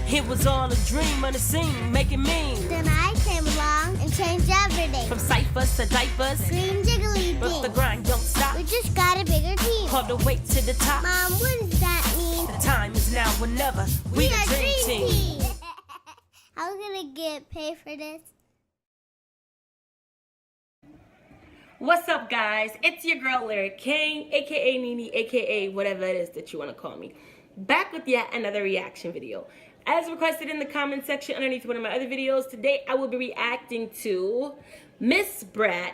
It was all a dream on the scene, making mean. Then I came along and changed everything. From ciphers to diapers, Green jiggly but the thing. grind don't stop. We just got a bigger team. All the way to the top. Mom, what does that mean? The time is now or never. We the dream team. How are we gonna get paid for this? What's up, guys? It's your girl Lyric Kane, aka Nene, aka whatever it is that you want to call me, back with yet another reaction video. As requested in the comment section underneath one of my other videos, today I will be reacting to Miss Bratt.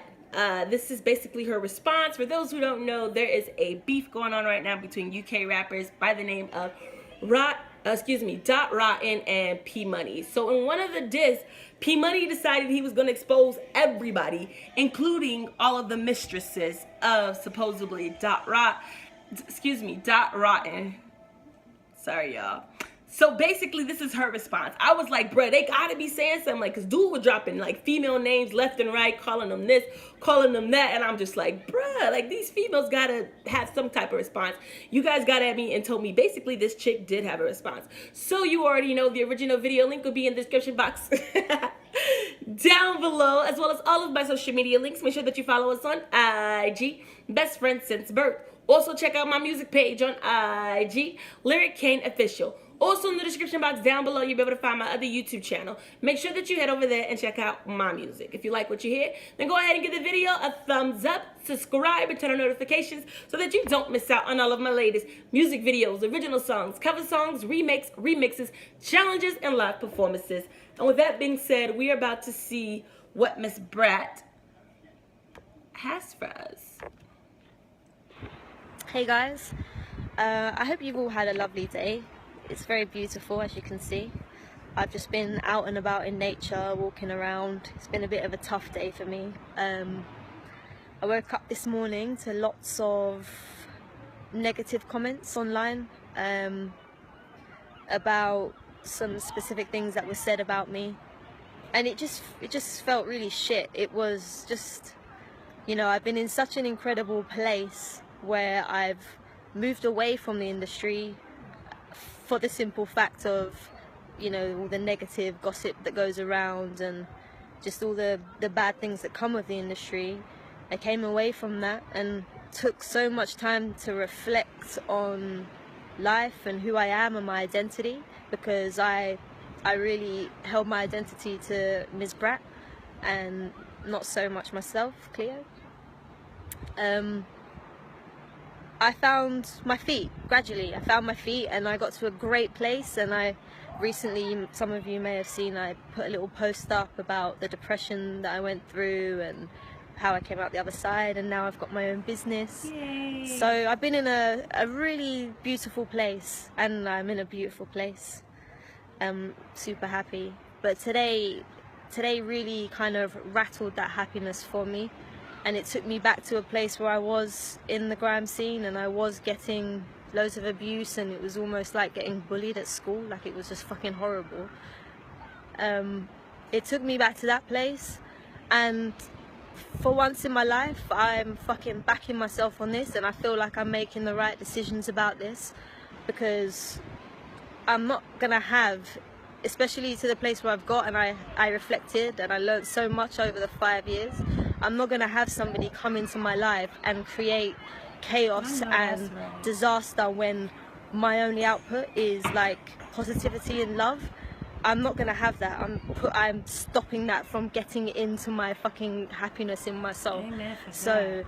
This is basically her response. For those who don't know, there is a beef going on right now between UK rappers by the name of Dot Rotten and P Money. So in one of the diss, P Money decided he was going to expose everybody, including all of the mistresses of supposedly Dot Rotten. Sorry, y'all. So basically, this is her response. I was like, bruh, they gotta be saying something, like, cause dude was dropping like female names left and right, calling them this, calling them that, and I'm just like, bruh, like these females gotta have some type of response. You guys got at me and told me basically this chick did have a response. So you already know the original video link will be in the description box down below, as well as all of my social media links. Make sure that you follow us on IG, best friends since birth. Also check out my music page on IG, Lyric Kane Official. Also in the description box down below, you'll be able to find my other YouTube channel. Make sure that you head over there and check out my music. If you like what you hear, then go ahead and give the video a thumbs up, subscribe, and turn on notifications so that you don't miss out on all of my latest music videos, original songs, cover songs, remakes, remixes, challenges, and live performances. And with that being said, we are about to see what Miss Bratt has for us. Hey guys, I hope you've all had a lovely day. It's very beautiful, as you can see. I've just been out and about in nature, walking around. It's been a bit of a tough day for me. I woke up this morning to lots of negative comments online about some specific things that were said about me, and it just felt really shit. It was just, you know, I've been in such an incredible place where I've moved away from the industry for the simple fact of, you know, all the negative gossip that goes around and just all the bad things that come with the industry. I came away from that and took so much time to reflect on life and who I am and my identity, because I really held my identity to Ms. Bratt and not so much myself, Cleo. I found my feet gradually. I found my feet and I got to a great place. And I recently, some of you may have seen, I put a little post up about the depression that I went through and how I came out the other side, and now I've got my own business. Yay. So I've been in a really beautiful place, and I'm in a beautiful place. I'm super happy. But today really kind of rattled that happiness for me. And it took me back to a place where I was in the grime scene and I was getting loads of abuse, and it was almost like getting bullied at school. Like, it was just fucking horrible. It took me back to that place, and for once in my life I'm fucking backing myself on this, and I feel like I'm making the right decisions about this, because I'm not gonna have, especially to the place where I've got, and I reflected and I learned so much over the 5 years. I'm not gonna have somebody come into my life and create chaos and disaster when my only output is like positivity and love. I'm not gonna have that. I'm stopping that from getting into my fucking happiness in my soul. So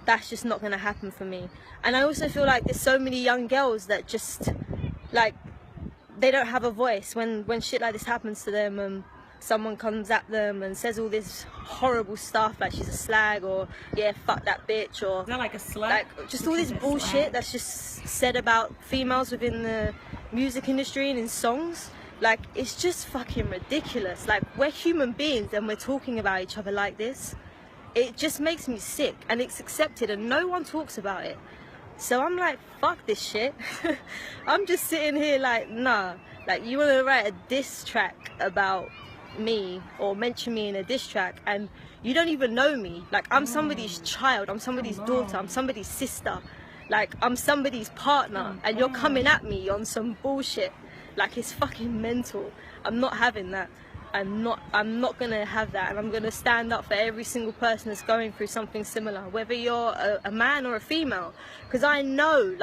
that's just not gonna happen for me. And I also feel like there's so many young girls that just, like, they don't have a voice when shit like this happens to them, and someone comes at them and says all this horrible stuff, like she's a slag, or yeah, fuck that bitch, or Is that like a slut? Like, just all this bullshit that's just said about females within the music industry and in songs. Like, it's just fucking ridiculous. Like, we're human beings and we're talking about each other like this. It just makes me sick, and it's accepted and no one talks about it. So I'm like, fuck this shit. I'm just sitting here like, nah. Like, you want to write a diss track about me or mention me in a diss track and you don't even know me. Like, I'm somebody's child, I'm somebody's daughter, I'm somebody's sister, like, I'm somebody's partner, and you're coming at me on some bullshit. Like, it's fucking mental. I'm not having that. I'm not gonna have that, and I'm gonna stand up for every single person that's going through something similar, whether you're a man or a female, because I know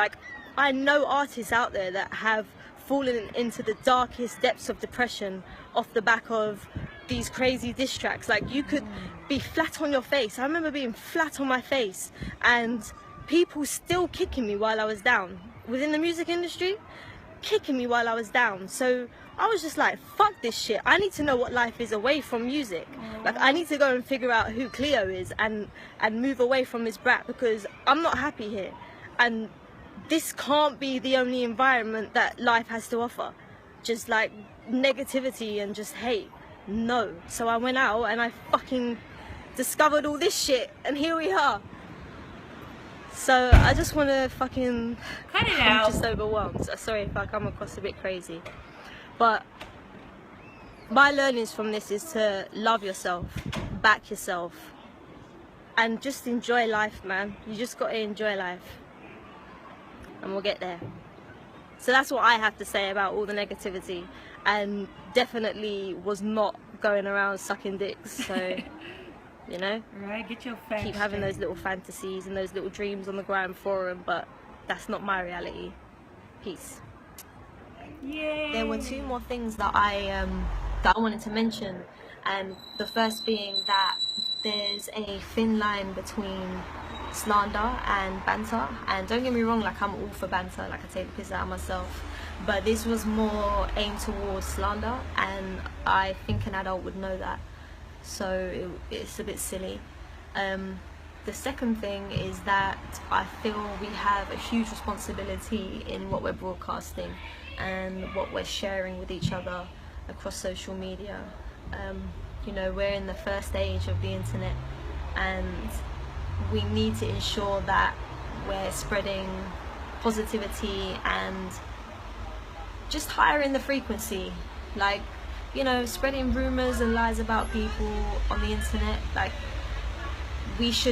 artists out there that have fallen into the darkest depths of depression off the back of these crazy diss tracks. Like, you could be flat on your face. I remember being flat on my face and people still kicking me while I was down within the music industry, kicking me while I was down. So I was just like, fuck this shit. I need to know what life is away from music. Like, I need to go and figure out who Cleo is and move away from this Bratt, because I'm not happy here. And this can't be the only environment that life has to offer. Just like negativity and just hate. No. So I went out and I fucking discovered all this shit, and here we are. So I just want to fucking cut it out. I'm just overwhelmed. Sorry if I come across a bit crazy, but my learnings from this is to love yourself, back yourself, and just enjoy life, man. You just got to enjoy life, and we'll get there. So that's what I have to say about all the negativity, and definitely was not going around sucking dicks. So you know, right, get your facts keep having straight. those little fantasies and those little dreams on the Grime forum, but that's not my reality. Peace. Yay. There were two more things that I wanted to mention, and the first being that there's a thin line between slander and banter. And don't get me wrong, like, I'm all for banter, like, I take the piss out of myself, but this was more aimed towards slander, and I think an adult would know that. So it's a bit silly. The second thing is that I feel we have a huge responsibility in what we're broadcasting and what we're sharing with each other across social media. You know, we're in the first age of the internet, and we need to ensure that we're spreading positivity and just higher in the frequency. Like, you know, spreading rumors and lies about people on the internet. Like, we should